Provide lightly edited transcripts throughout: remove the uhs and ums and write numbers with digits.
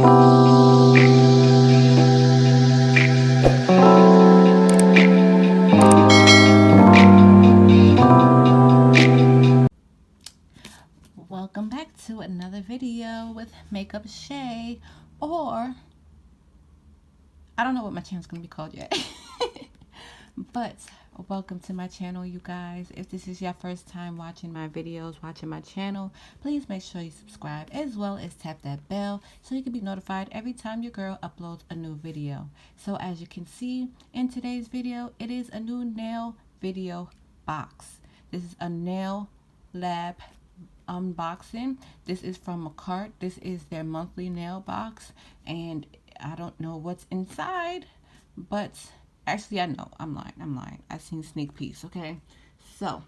Welcome back to another video with NailsbyShae, or I don't know what my channel's gonna be called yet. But welcome to my channel, you guys. If this is your first time watching my videos, watching my channel, please make sure you subscribe, as well as tap that bell so you can be notified every time your girl uploads a new video. So as you can see in today's video, it is a new nail video box. This is a Nail Lab unboxing. This is from Makartt. This is their monthly nail box, and I don't know what's inside, but actually I know. I'm lying. I've seen sneak peeks. Okay, so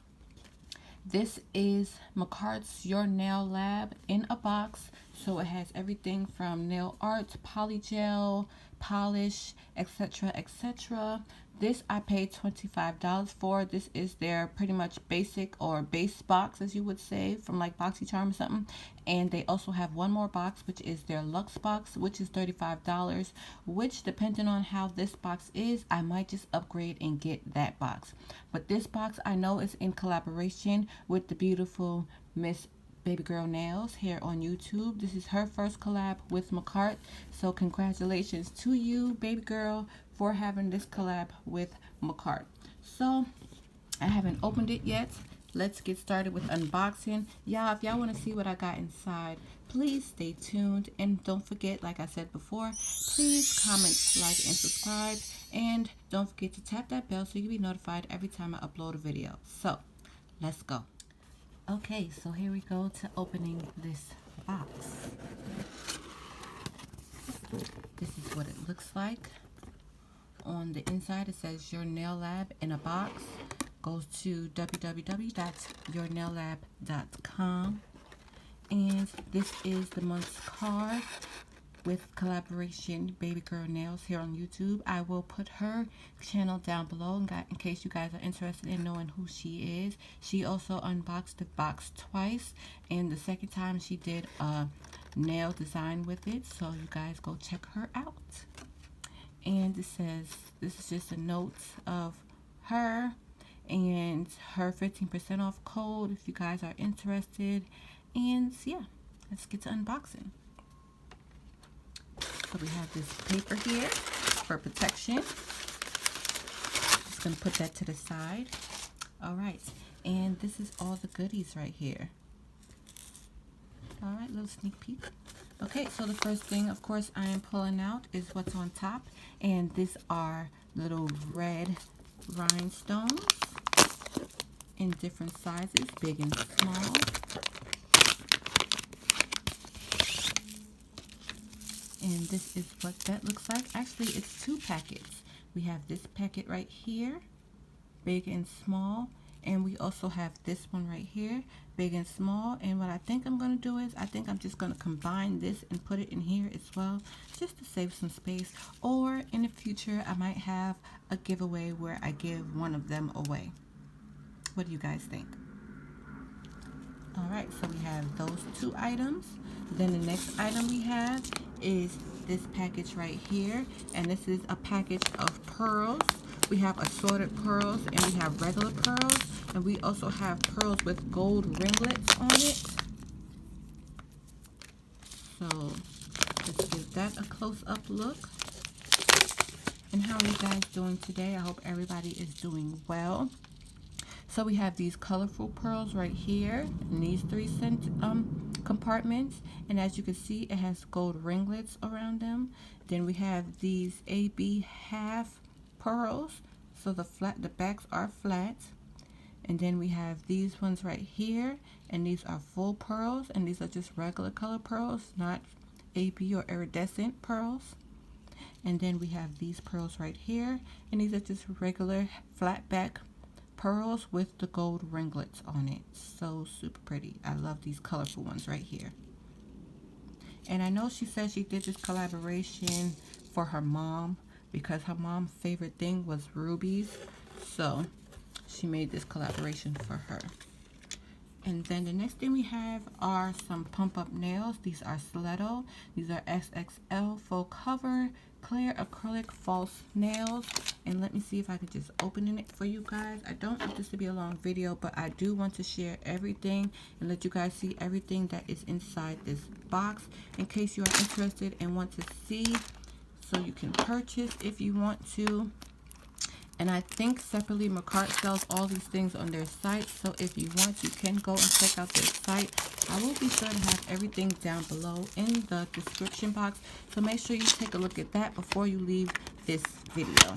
this is Makartt's Your Nail Lab in a box. So it has everything from nail art, polygel, polish, etc, etc. This I paid $25 for. This is their pretty much basic or base box, as you would say, from like BoxyCharm or something. And they also have one more box, which is their Luxe box, which is $35, which depending on how this box is, I might just upgrade and get that box. But this box I know is in collaboration with the beautiful Miss Baby Girl Nails here on YouTube. This is her first collab with Makartt, so congratulations to you, baby girl, for having this collab with Makartt. So I haven't opened it yet. Let's get started with unboxing. Y'all, if y'all want to see what I got inside, please stay tuned, and don't forget, like I said before, please comment, like, and subscribe, and don't forget to tap that bell so you can be notified every time I upload a video. So let's go. Okay, so here we go to opening this box. This is what it looks like. On the inside it says Your Nail Lab in a box. Goes to www.yournaillab.com. And this is the month's card with collaboration Baby Girl Nails here on YouTube. I will put her channel down below in case you guys are interested in knowing who she is. She also unboxed the box twice, and the second time she did a nail design with it, so you guys go check her out. And it says, this is just a note of her and her 15% off code if you guys are interested. And yeah, let's get to unboxing. So we have this paper here for protection. Just gonna put that to the side. All right, and this is all the goodies right here. All right, little sneak peek. Okay, so the first thing, of course, I am pulling out is what's on top, and these are little red rhinestones in different sizes, big and small. And this is what that looks like. Actually, it's two packets. We have this packet right here, big and small, and we also have this one right here, big and small. And what I think I'm going to do is, I think I'm just going to combine this and put it in here as well, just to save some space. Or in the future, I might have a giveaway where I give one of them away. What do you guys think? All right, so we have those two items. Then the next item we have is this package right here, and this is a package of pearls. We have assorted pearls, and we have regular pearls, and we also have pearls with gold ringlets on it. So let's give that a close-up look. And how are you guys doing today? I hope everybody is doing well. So we have these colorful pearls right here in these 3 compartments, and as you can see, it has gold ringlets around them. Then we have these AB half pearls, so the backs are flat. And then we have these ones right here, and these are full pearls, and these are just regular color pearls, not AB or iridescent pearls. And then we have these pearls right here, and these are just regular flat back pearls with the gold ringlets on it. So super pretty. I love these colorful ones right here. And I know she said she did this collaboration for her mom because her mom's favorite thing was rubies. So she made this collaboration for her. And then the next thing we have are some pump up nails. These are stiletto. These are XXL full cover clear acrylic false nails. And let me see if I can just open it for you guys. I don't want this to be a long video, but I do want to share everything and let you guys see everything that is inside this box in case you are interested and want to see, so you can purchase if you want to. And I think separately Makartt sells all these things on their site, so if you want, you can go and check out their site. I will be sure to have everything down below in the description box, so make sure you take a look at that before you leave this video.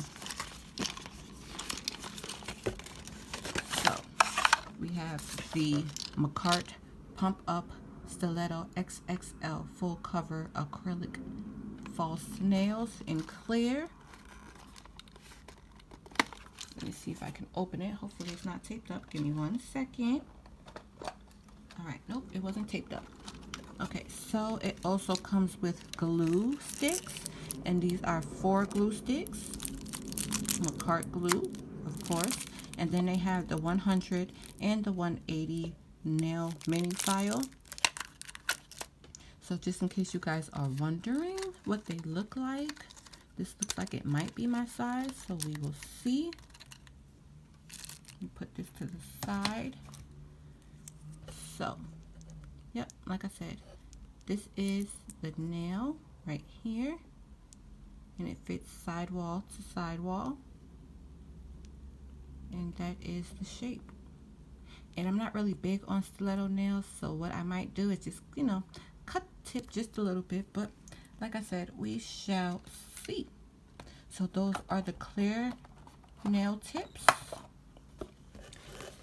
So we have the Makartt Pump Up Stiletto XXL full cover acrylic false nails in clear. Let me see if I can open it. Hopefully it's not taped up. Give me 1 second. Alright, nope, it wasn't taped up. Okay, so it also comes with glue sticks. And these are 4 glue sticks. Makartt glue, of course. And then they have the 100 and the 180 nail mini file. So just in case you guys are wondering what they look like, this looks like it might be my size, so we will see. Put this to the side. So, yep, like I said, this is the nail right here, and it fits sidewall to sidewall, and that is the shape. And I'm not really big on stiletto nails, so what I might do is just, you know, cut the tip just a little bit, but like I said, we shall see. So those are the clear nail tips.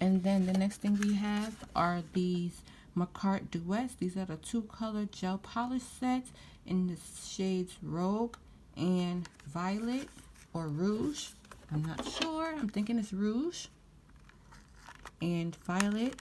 And then the next thing we have are these Makartt Duets. These are the 2-color gel polish sets in the shades Rogue and Violet or Rouge. I'm not sure. I'm thinking it's Rouge and Violet.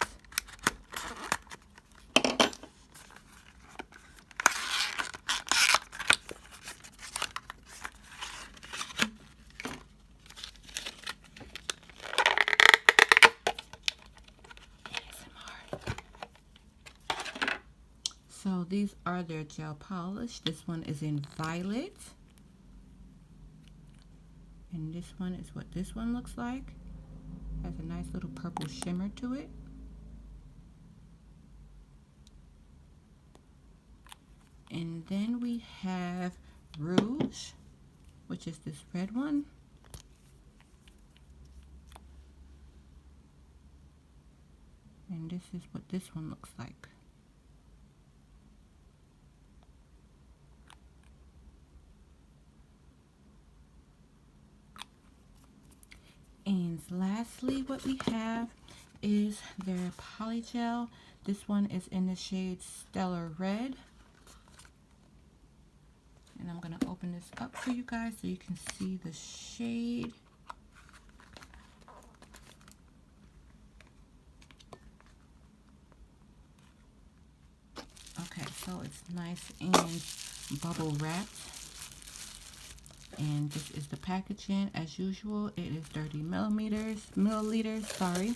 So these are their gel polish. This one is in Violet. And this one is what this one looks like. Has a nice little purple shimmer to it. And then we have Rouge, which is this red one. And this is what this one looks like. And lastly, what we have is their polygel. This one is in the shade Stellar Red. And I'm going to open this up for you guys so you can see the shade. Okay, so it's nice and bubble wrapped. And this is the packaging as usual. It is 30 milliliters, sorry.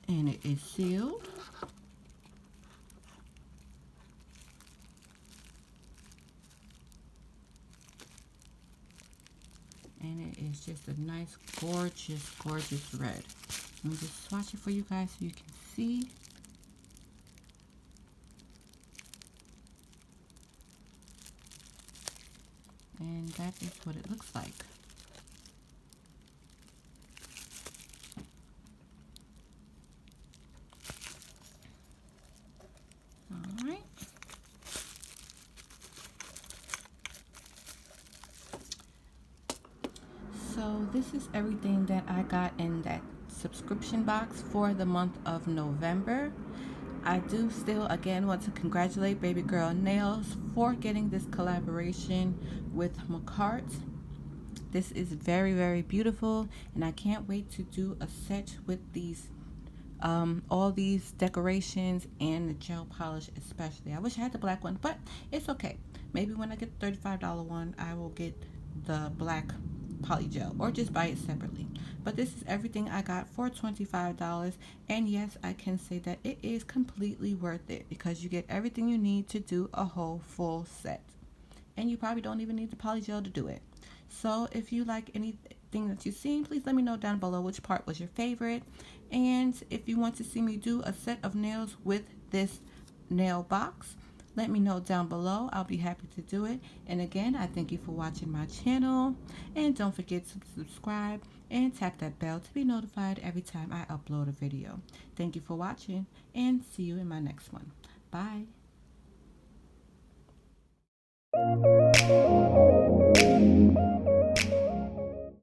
And it is sealed. And it is just a nice, gorgeous, gorgeous red. Let me just swatch it for you guys so you can see. And that is what it looks like. All right. So this is everything that I got in that subscription box for the month of November. I do still again want to congratulate Baby Girl Nails for getting this collaboration with Makartt. This is very, very beautiful, and I can't wait to do a set with these all these decorations and the gel polish especially. I wish I had the black one, but it's okay. Maybe when I get the $35 one, I will get the black poly gel, or just buy it separately. But this is everything I got for $25, and yes, I can say that it is completely worth it because you get everything you need to do a whole full set, and you probably don't even need the poly gel to do it. So if you like anything that you've seen, please let me know down below which part was your favorite, and if you want to see me do a set of nails with this nail box, let me know down below. I'll be happy to do it. And again, I thank you for watching my channel, and don't forget to subscribe and tap that bell to be notified every time I upload a video. Thank you for watching, and see you in my next one. Bye.